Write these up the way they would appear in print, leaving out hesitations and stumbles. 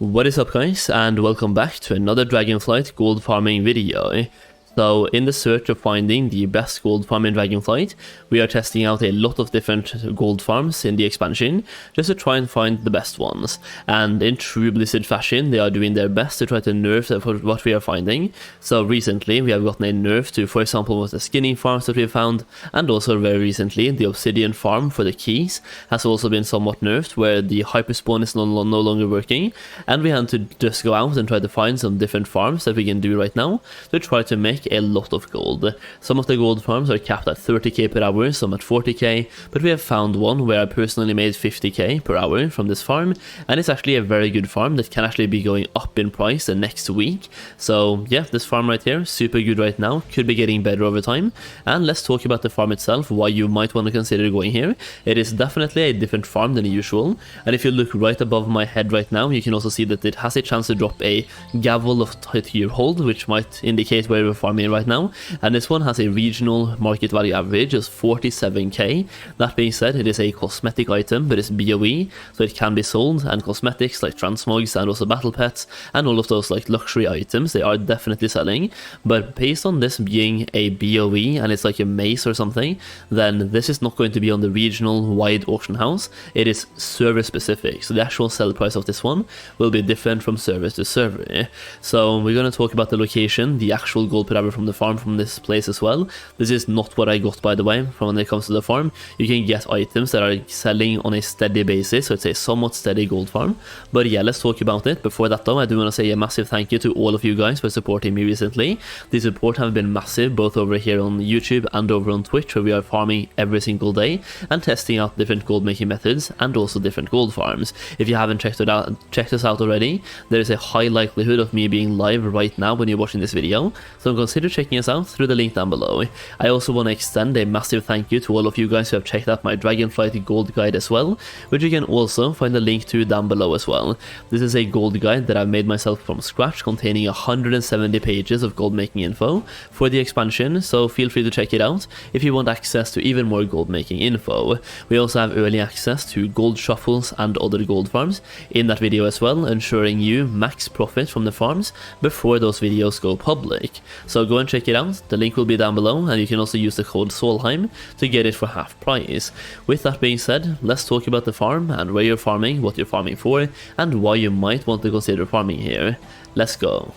What is up guys, and welcome back to another Dragonflight gold farming video. So in the search of finding the best gold farm in Dragonflight, we are testing out a lot of different gold farms in the expansion, just to try and find the best ones. And in true Blizzard fashion, they are doing their best to try to nerf what we are finding. So recently we have gotten a nerf to, for example, the skinning farms that we have found, and also very recently the obsidian farm for the keys has also been somewhat nerfed, where the hyperspawn is no longer working, and we had to just go out and try to find some different farms that we can do right now to try to make a lot of gold. Some of the gold farms are capped at 30k per hour, some at 40k, but we have found one where I personally made 50k per hour from this farm, and it's actually a very good farm that can actually be going up in price the next week. So yeah, this farm right here, super good right now, could be getting better over time. And let's talk about the farm itself, why you might want to consider going here. It is definitely a different farm than usual, and if you look right above my head right now, you can also see that it has a chance to drop a gavel of tier hold, which might indicate where we're farming right now. And this one has a regional market value average of 47k. That being said, it is a cosmetic item, but it's BOE, so it can be sold, and cosmetics like transmogs and also battle pets and all of those like luxury items, they are definitely selling. But based on this being a BOE and it's like a mace or something, then this is not going to be on the regional wide auction house. It is server specific, so the actual sell price of this one will be different from server to server. So we're going to talk about the location, the actual gold per hour from the farm from this place as well. This is not what I got, by the way, from when it comes to the farm. You can get items that are selling on a steady basis, so it's a somewhat steady gold farm. But yeah, let's talk about it. Before that though, I do want to say a massive thank you to all of you guys for supporting me recently. The support have been massive, both over here on YouTube and over on Twitch, where we are farming every single day and testing out different gold making methods and also different gold farms. If you haven't checked us out already, there is a high likelihood of me being live right now when you're watching this video, so consider checking us out through the link down below. I also want to extend a massive thank you to all of you guys who have checked out my Dragonflight Gold Guide as well, which you can also find a link to down below as well. This is a gold guide that I've made myself from scratch, containing 170 pages of gold making info for the expansion, so feel free to check it out if you want access to even more gold making info. We also have early access to gold shuffles and other gold farms in that video as well, ensuring you max profit from the farms before those videos go public. So go and check it out, the link will be down below, and you can also use the code Solheim to get it for half price. With that being said, let's talk about the farm and where you're farming, what you're farming for, and why you might want to consider farming here. Let's go.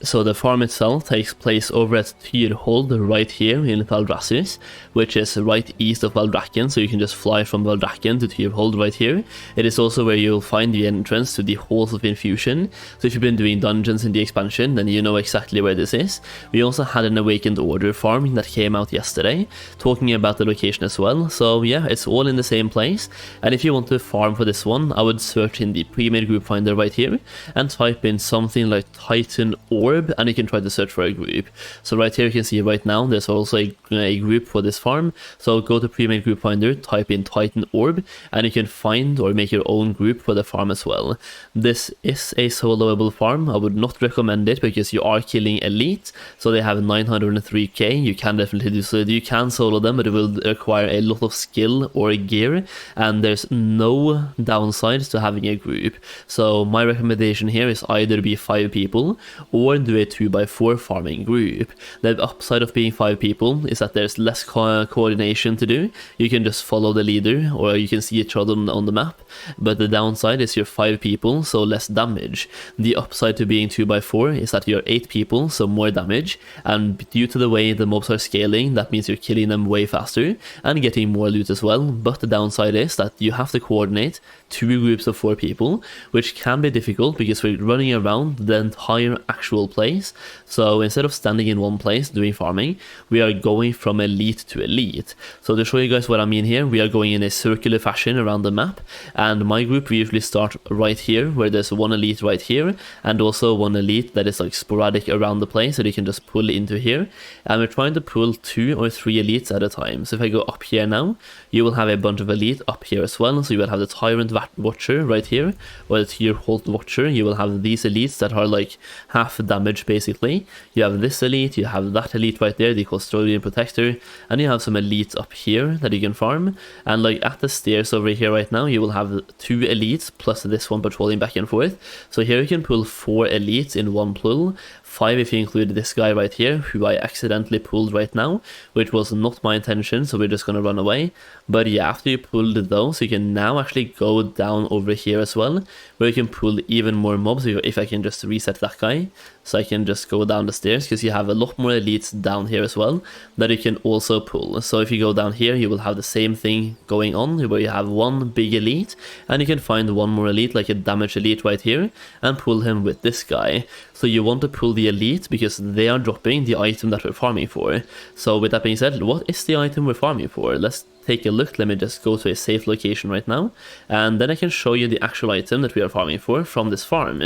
So the farm itself takes place over at Tyrhold right here in Valdrassus, which is right east of Valdrakken, so you can just fly from Valdrakken to Tyrhold right here. It is also where you'll find the entrance to the Halls of Infusion, so if you've been doing dungeons in the expansion, then you know exactly where this is. We also had an Awakened Order farm that came out yesterday, talking about the location as well, so yeah, it's all in the same place. And if you want to farm for this one, I would search in the Premier Group Finder right here, and type in something like Titan Orb, and you can try to search for a group. So right here you can see right now there's also a group for this farm, so go to Premier Group Finder, type in Titan Orb, and you can find or make your own group for the farm as well. This is a soloable farm. I would not recommend it because you are killing elite, so they have 903k. You can definitely do so. You can solo them, but it will require a lot of skill or gear, and there's no downsides to having a group. So my recommendation here is either be 5 people or do a 2x4 farming group. The upside of being 5 people is that there's less coordination to do. You can just follow the leader, or you can see each other on the map, but the downside is you're 5 people, so less damage. The upside to being 2x4 is that you're 8 people, so more damage, and due to the way the mobs are scaling, that means you're killing them way faster and getting more loot as well. But the downside is that you have to coordinate 2 groups of 4 people, which can be difficult because we're running around the entire actual place. So instead of standing in one place doing farming, we are going from elite to elite. So to show you guys what I mean here, we are going in a circular fashion around the map, and my group, we usually start right here where there's one elite right here, and also one elite that is like sporadic around the place that you can just pull into here, and we're trying to pull 2 or 3 elites at a time. So if I go up here now, you will have a bunch of elite up here as well. So you will have the Tyrant Watcher right here, or the Tyrhold Watcher. You will have these elites that are like half damage basically. You have this elite, you have that elite right there, the Custodian Protector, and you have some elites up here that you can farm. And like at the stairs over here right now, you will have 2 elites plus this one patrolling back and forth. So here you can pull 4 elites in one pull, 5 if you include this guy right here, who I accidentally pulled right now, which was not my intention, so we're just gonna run away. But yeah, after you pulled those, you can now actually go down over here as well, where you can pull even more mobs. If I can just reset that guy, so I can just go down the stairs, because you have a lot more elites down here as well that you can also pull. So if you go down here, you will have the same thing going on, where you have 1 big elite, and you can find 1 more elite, like a damage elite right here, and pull him with this guy. So you want to pull the elite because they are dropping the item that we're farming for. So with that being said, what is the item we're farming for? Let's take a look. Let me just go to a safe location right now, and then I can show you the actual item that we are farming for from this farm.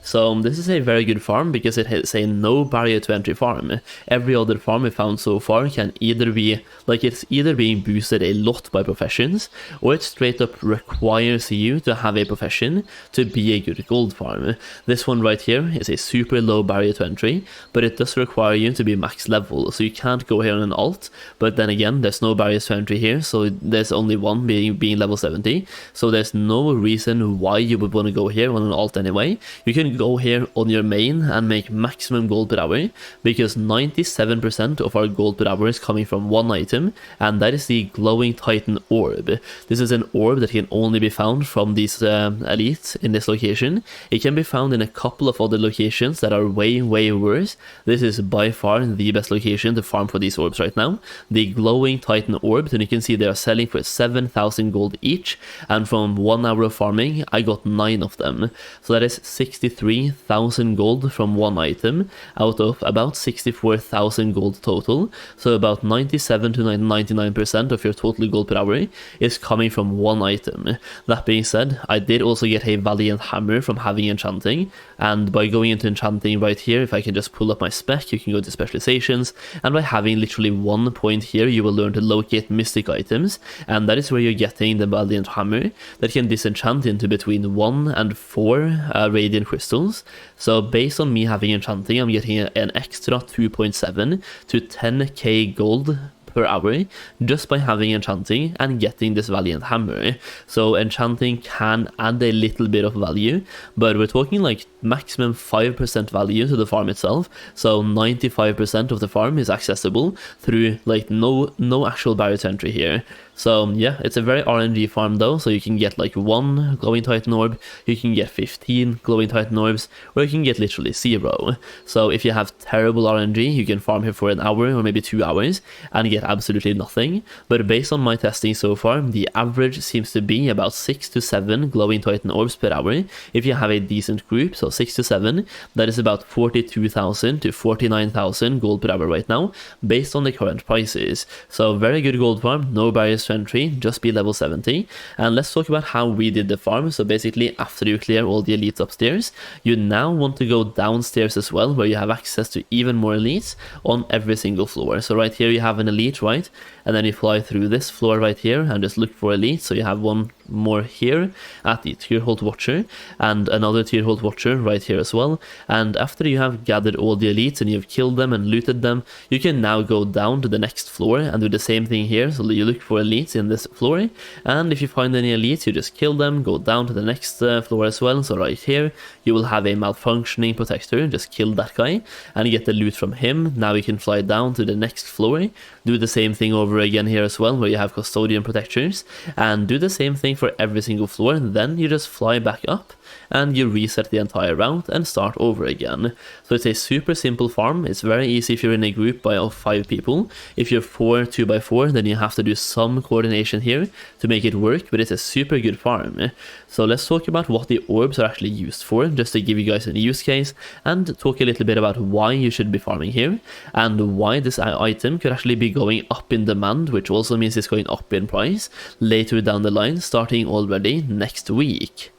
So this is a very good farm because it has a no barrier to entry farm. Every other farm we found so far can either be like, it's either being boosted a lot by professions, or it straight up requires you to have a profession to be a good gold farm. This one right here is a super low barrier to entry, but it does require you to be max level, so you can't go here on an alt. But then again, there's no barriers to entry here, so there's only one being level 70, so there's no reason why you would want to go here on an alt anyway. You can go here on your main and make maximum gold per hour, because 97% of our gold per hour is coming from one item, and that is the glowing titan orb. This is an orb that can only be found from these elites in this location. It can be found in a couple of other locations that are way worse. This is by far the best location to farm for these orbs right now. The glowing titan orbs, and you can see they are selling for 7,000 gold each, and from 1 hour of farming I got 9 of them, so that is 63,000 gold from one item out of about 64,000 gold total. So about 97 to 99% of your total gold per hour is coming from one item. That being said, I did also get a valiant hammer from having enchanting, and by going into enchanting right here, if I can just pull up my spec, you can go to specializations, and by having literally 1 point here, you will learn to locate mystic items, and that is where you're getting the valiant hammer that can disenchant into between 1 and 4 radiant crystals. So based on me having enchanting, I'm getting an extra 2.7 to 10k gold per hour just by having enchanting and getting this valiant hammer. So enchanting can add a little bit of value, but we're talking like maximum 5% value to the farm itself, so 95% of the farm is accessible through like no actual barrier to entry here. So yeah, it's a very RNG farm though, so you can get like 1 glowing titan orb, you can get 15 glowing titan orbs, or you can get literally 0. So if you have terrible RNG, you can farm here for an hour or maybe 2 hours and get absolutely nothing. But based on my testing so far, the average seems to be about 6 to 7 glowing titan orbs per hour. If you have a decent group, so 6 to 7, that is about 42,000 to 49,000 gold per hour right now, based on the current prices. So very good gold farm, no barriers to entry, just be level 70. And let's talk about how we did the farm. So basically, after you clear all the elites upstairs, you now want to go downstairs as well, where you have access to even more elites on every single floor. So right here you have an elite, right? And then you fly through this floor right here and just look for elites. So you have one more here at the Tierholt Watcher, and another Tierholt Watcher right here as well. And after you have gathered all the elites and you've killed them and looted them, you can now go down to the next floor and do the same thing here. So you look for elites in this floor, and if you find any elites, you just kill them, go down to the next floor as well. So right here you will have a malfunctioning protector, just kill that guy and get the loot from him. Now you can fly down to the next floor, do the same thing over again here as well, where you have custodian protectors, and do the same thing for every single floor. Then you just fly back up and you reset the entire route and start over again. So it's a super simple farm. It's very easy if you're in a group of 5 people. If you're 4 2x4, then you have to do some coordination here to make it work, but it's a super good farm. So let's talk about what the orbs are actually used for, just to give you guys a use case, and talk a little bit about why you should be farming here, and why this item could actually be going up in demand, which also means it's going up in price later down the line, starting already next week.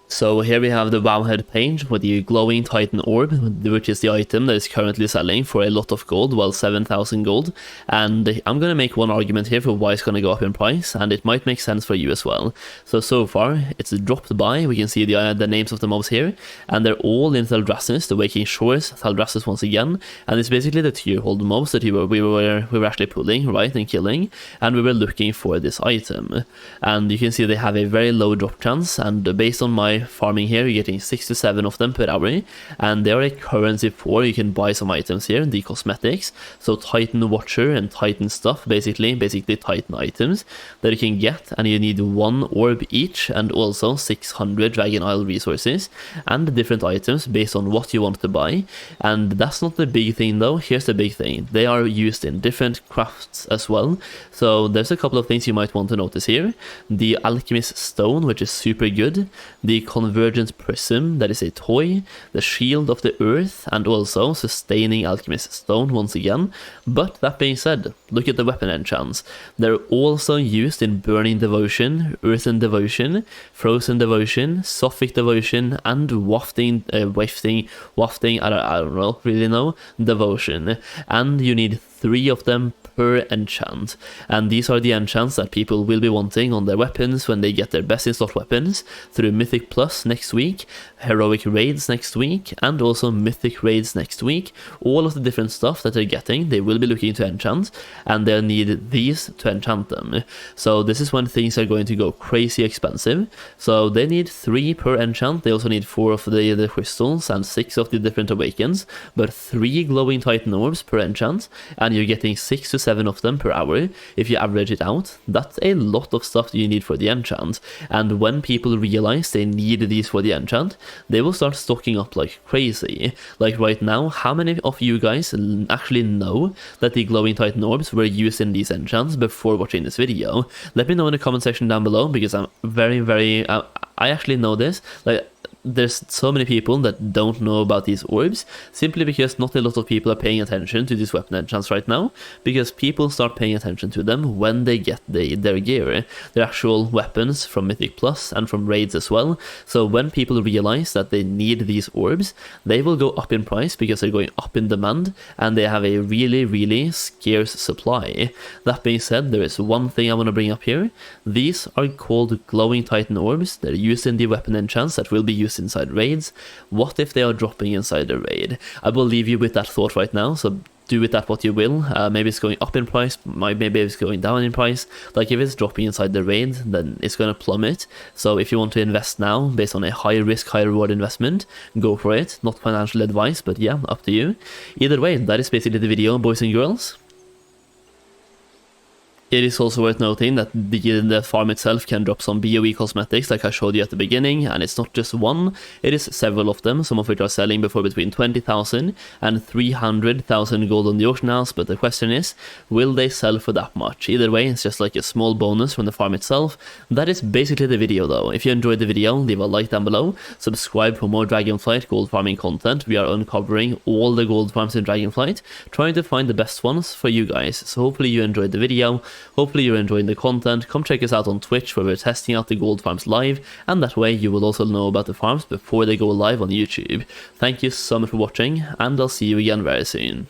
So here we have the Wowhead page with the glowing Titan orb, which is the item that is currently selling for a lot of gold, well 7,000 gold, and I'm gonna make one argument here for why it's gonna go up in price, and it might make sense for you as well. So far it's dropped by, we can see the names of the mobs here, and they're all in Thaldraszus, the Waking Shores, Thaldraszus once again, and it's basically the tier hold mobs that we were actually pulling, right, and killing, and we were looking for this item. And you can see they have a very low drop chance, and based on my farming here, you're getting 6 to 7 of them per hour, and they are a currency for, you can buy some items here, the cosmetics, so Titan Watcher and Titan stuff, basically Titan items that you can get, and you need 1 orb each, and also 600 Dragon Isle resources, and different items based on what you want to buy. And that's not the big thing though, here's the big thing, they are used in different crafts as well, so there's a couple of things you might want to notice here. The Alchemist Stone, which is super good, the Convergent Prism, that is a toy, the Shield of the Earth, and also Sustaining Alchemist Stone once again. But that being said, look at the weapon enchants. They're also used in Burning Devotion, Earthen Devotion, Frozen Devotion, Sophic Devotion, and Wafting, I don't really know, Devotion. And you need 3 of them per enchant, and these are the enchants that people will be wanting on their weapons when they get their best in slot weapons through Mythic Plus next week, Heroic Raids next week, and also Mythic Raids next week. All of the different stuff that they're getting, they will be looking to enchant, and they'll need these to enchant them. So this is when things are going to go crazy expensive. So they need 3 per enchant, they also need 4 of the crystals and 6 of the different awakens, but 3 glowing Titan orbs per enchant, and you're getting 6 to 7 of them per hour. If you average it out, that's a lot of stuff that you need for the enchant, and when people realize they need these for the enchant, they will start stocking up like crazy. Like right now, how many of you guys actually know that the glowing Titan orbs were used in these enchants before watching this video? Let me know in the comment section down below, because I'm very I actually know this. Like, there's so many people that don't know about these orbs, simply because not a lot of people are paying attention to these weapon enchants right now, because people start paying attention to them when they get their gear, their actual weapons from Mythic Plus and from raids as well. So when people realize that they need these orbs, they will go up in price because they're going up in demand, and they have a really scarce supply. That being said, there is one thing I want to bring up here. These are called glowing Titan orbs. They're used in the weapon enchants that will be used inside raids. What if they are dropping inside a raid? I will leave you with that thought right now, so do with that what you will. Maybe it's going up in price, maybe it's going down in price. Like if it's dropping inside the raid, then it's going to plummet. So if you want to invest now based on a high risk, high reward investment, go for it. Not financial advice, but yeah, up to you. Either way, that is basically the video, boys and girls. It is also worth noting that the farm itself can drop some BOE cosmetics like I showed you at the beginning, and it's not just one, it is several of them, some of which are selling before between 20,000 and 300,000 gold on the auction house, but the question is, will they sell for that much? Either way, it's just like a small bonus from the farm itself. That is basically the video though. If you enjoyed the video, leave a like down below, subscribe for more Dragonflight gold farming content. We are uncovering all the gold farms in Dragonflight, trying to find the best ones for you guys. So hopefully you enjoyed the video. Hopefully you're enjoying the content. Come check us out on Twitch where we're testing out the gold farms live, and that way you will also know about the farms before they go live on YouTube. Thank you so much for watching, and I'll see you again very soon.